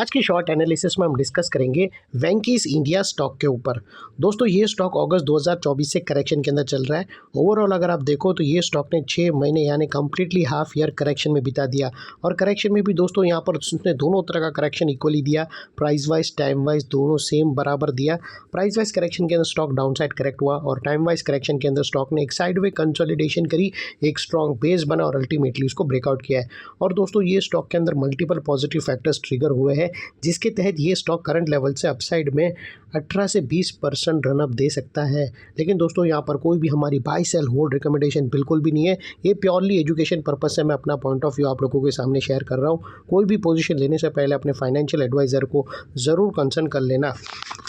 आज की short analysis में हम डिस्कस करेंगे वेंकीस इंडिया स्टॉक के ऊपर। दोस्तों ये स्टॉक अगस्त 2024 से करेक्शन के अंदर चल रहा है। ओवरऑल अगर आप देखो तो ये स्टॉक ने 6 महीने यानी कम्प्लीटली हाफ ईयर करेक्शन में बिता दिया और करेक्शन में भी दोस्तों यहाँ पर उसने दोनों तरह का करेक्शन इक्वली दिया, प्राइस वाइज टाइम वाइज दोनों सेम बराबर दिया। प्राइस वाइज करेक्शन के अंदर स्टॉक डाउन साइड करेक्ट हुआ और टाइम वाइज करेक्शन के अंदर स्टॉक ने एक साइड वे कंसोलिडेशन करी, एक स्ट्रॉन्ग बेस बना और अल्टीमेटली उसको ब्रेकआउट किया है। और दोस्तों ये स्टॉक के अंदर मल्टीपल पॉजिटिव फैक्टर्स ट्रिगर हुए हैं जिसके तहत ये स्टॉक करंट लेवल से अपसाइड में 18 से 20% रनअप दे सकता है। लेकिन दोस्तों यहाँ पर कोई भी हमारी बाय सेल होल्ड रिकमेंडेशन बिल्कुल भी नहीं है। ये प्योरली एजुकेशन पर्पस से मैं अपना पॉइंट ऑफ व्यू आप लोगों के सामने शेयर कर रहा हूँ। कोई भी पोजीशन लेने से पहले अपने फाइनेंशियल एडवाइज़र को ज़रूर कंसल्ट कर लेना।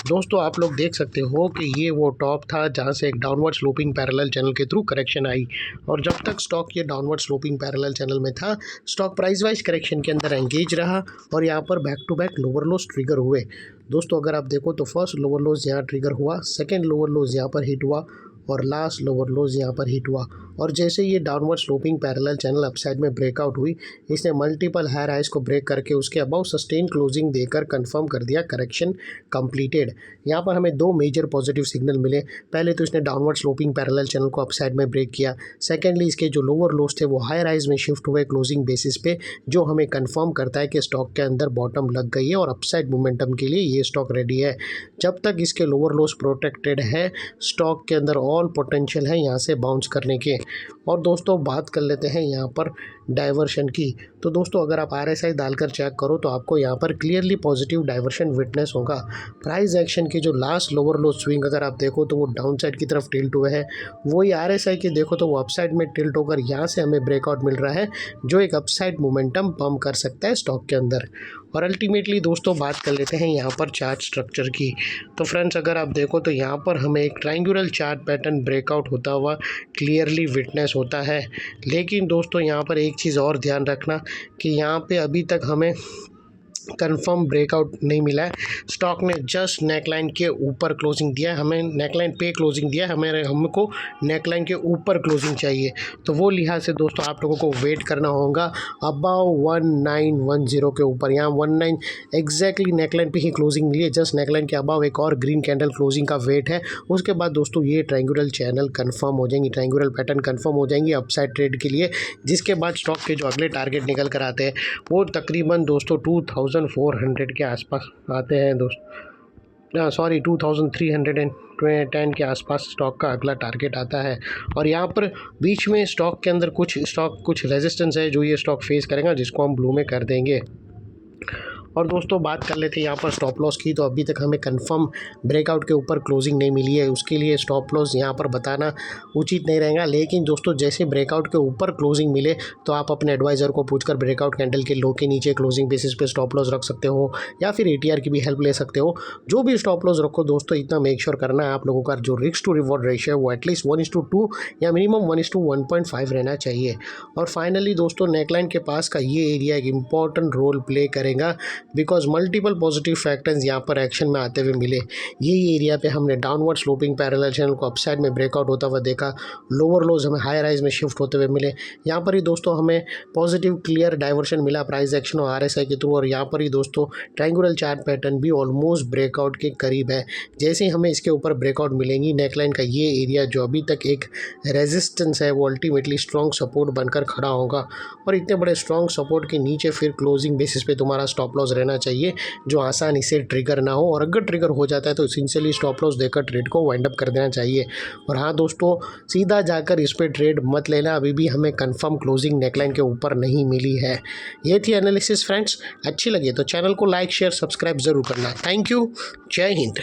दोस्तों आप लोग देख सकते हो कि ये वो टॉप था जहाँ से एक डाउनवर्ड स्लोपिंग पैरेलल चैनल के थ्रू करेक्शन आई और जब तक स्टॉक ये डाउनवर्ड स्लोपिंग पैरेलल चैनल में था स्टॉक प्राइस वाइज करेक्शन के अंदर एंगेज रहा और यहाँ पर back to back lower lows trigger हुए। दोस्तों अगर आप देखो तो फर्स्ट लोअर लोज यहाँ ट्रिगर हुआ, सेकेंड लोअर लोज यहाँ पर हिट हुआ और लास्ट लोअर लोज यहाँ पर हिट हुआ। और जैसे ये downward sloping parallel channel upside में ब्रेकआउट हुई, इसने मल्टीपल हायर हाइज को ब्रेक करके उसके अबाउ सस्टेन क्लोजिंग देकर कंफर्म कर दिया करेक्शन कंप्लीटेड। यहाँ पर हमें दो मेजर पॉजिटिव सिग्नल मिले। पहले तो इसने डाउनवर्ड स्लोपिंग पैरेलल चैनल को अपसाइड में ब्रेक किया, सेकेंडली इसके जो लोअर लोज थे वो हायर हाइज में शिफ्ट हुए क्लोजिंग बेसिस पे, जो हमें कंफर्म करता है कि स्टॉक के अंदर बॉटम लग गई है और अपसाइड मोमेंटम के लिए ये स्टॉक रेडी है। जब तक इसके लोअर लोज प्रोटेक्टेड है स्टॉक के अंदर ऑल पोटेंशियल है यहाँ से बाउंस करने के। और दोस्तों बात कर लेते हैं यहाँ पर डाइवर्शन की। तो दोस्तों अगर आप RSI डालकर चेक करो तो आपको यहाँ पर क्लियरली पॉजिटिव डाइवर्शन विटनेस होगा। प्राइस एक्शन की जो लास्ट लोअर लो स्विंग अगर आप देखो तो वो डाउन साइड की तरफ टिल्ट हुए हैं, वही RSI की देखो तो वो अपसाइड में टिल्ट होकर यहाँ से हमें ब्रेकआउट मिल रहा है जो एक अपसाइड मोमेंटम पम्प कर सकता है स्टॉक के अंदर। और अल्टीमेटली दोस्तों बात कर लेते हैं यहाँ पर चार्ट स्ट्रक्चर की। तो फ्रेंड्स अगर आप देखो तो यहाँ पर हमें एक ट्रायंगुलर चार्ट पैटर्न ब्रेकआउट होता हुआ क्लियरली विटनेस होता है। लेकिन दोस्तों यहाँ पर एक चीज़ और ध्यान रखना कि यहाँ पे अभी तक हमें कंफर्म ब्रेकआउट नहीं मिला है। स्टॉक ने जस्ट नेकलाइन के ऊपर क्लोजिंग दिया है, हमें नेकलाइन पे क्लोजिंग दिया है, हमको नेकलाइन के ऊपर क्लोजिंग चाहिए। तो वो लिहाज से दोस्तों आप लोगों को वेट करना होगा अबाउ 1910 के ऊपर। यहाँ 19 एग्जैक्टली नेकलाइन पे ही क्लोजिंग मिली है, जस्ट नेकलाइन के अबाउ एक और ग्रीन कैंडल क्लोजिंग का वेट है। उसके बाद दोस्तों ये ट्रायंगुलर चैनल कन्फर्म हो जाएंगी, ट्रायंगुलर पैटर्न कन्फर्म हो जाएंगी अपसाइड ट्रेड के लिए, जिसके बाद स्टॉक के जो अगले टारगेट निकल कर आते हैं वो तकरीबन दोस्तों 2400 के आसपास आते हैं दोस्तों, सॉरी 2310 के आसपास स्टॉक का अगला टारगेट आता है। और यहाँ पर बीच में स्टॉक के अंदर कुछ रेजिस्टेंस है जो ये स्टॉक फेस करेगा, जिसको हम ब्लू में कर देंगे। और दोस्तों बात कर लेते हैं यहाँ पर स्टॉप लॉस की। तो अभी तक हमें कंफर्म ब्रेकआउट के ऊपर क्लोजिंग नहीं मिली है, उसके लिए स्टॉप लॉस यहाँ पर बताना उचित नहीं रहेगा। लेकिन दोस्तों जैसे ब्रेकआउट के ऊपर क्लोजिंग मिले तो आप अपने एडवाइज़र को पूछकर ब्रेकआउट कैंडल के लो के नीचे क्लोजिंग बेसिस पे स्टॉप लॉस रख सकते हो या फिर ATR की भी हेल्प ले सकते हो। जो भी स्टॉप लॉस रखो दोस्तों इतना मेक श्योर करना है आप लोगों का जो रिस्क टू रिवॉर्ड रेशियो है वो एटलीस्ट 1:2 या मिनिमम 1:1.5 रहना चाहिए। और फाइनली दोस्तों नेकलाइन के पास का ये एरिया एक इम्पॉर्टेंट रोल प्ले करेगा बिकॉज मल्टीपल पॉजिटिव फैक्टर्स यहाँ पर एक्शन में आते हुए मिले। यही एरिया पे हमने डाउनवर्ड स्लोपिंग पैरेलल चैनल को अपसाइड में ब्रेकआउट होता हुआ देखा, लोअर लोज हमें हायर हाइज में शिफ्ट होते हुए मिले। यहाँ पर ही दोस्तों हमें पॉजिटिव क्लियर डाइवर्शन मिला प्राइस एक्शन और RSI के थ्रू। और यहाँ पर ही दोस्तों ट्रायंगुलर चार्ट पैटर्न भी ऑलमोस्ट ब्रेकआउट के करीब है। जैसे ही हमें इसके ऊपर ब्रेकआउट मिलेंगी नेकलाइन का ये एरिया जो अभी तक एक रेजिस्टेंस है वो अल्टीमेटली स्ट्रॉन्ग सपोर्ट बनकर खड़ा होगा। और इतने बड़े स्ट्रॉन्ग सपोर्ट के नीचे फिर क्लोजिंग बेसिस पे तुम्हारा स्टॉप लॉस रहना चाहिए जो आसानी से ट्रिगर ना हो, और अगर ट्रिगर हो जाता है तो सिंसियरली स्टॉप लॉस देकर ट्रेड को वाइंड अप कर देना चाहिए। और हाँ दोस्तों सीधा जाकर इस पे ट्रेड मत लेना, अभी भी हमें कंफर्म क्लोजिंग नेकलाइन के ऊपर नहीं मिली है। ये थी एनालिसिस फ्रेंड्स। अच्छी लगी तो चैनल को लाइक शेयर सब्सक्राइब जरूर करना। थैंक यू, जय हिंद।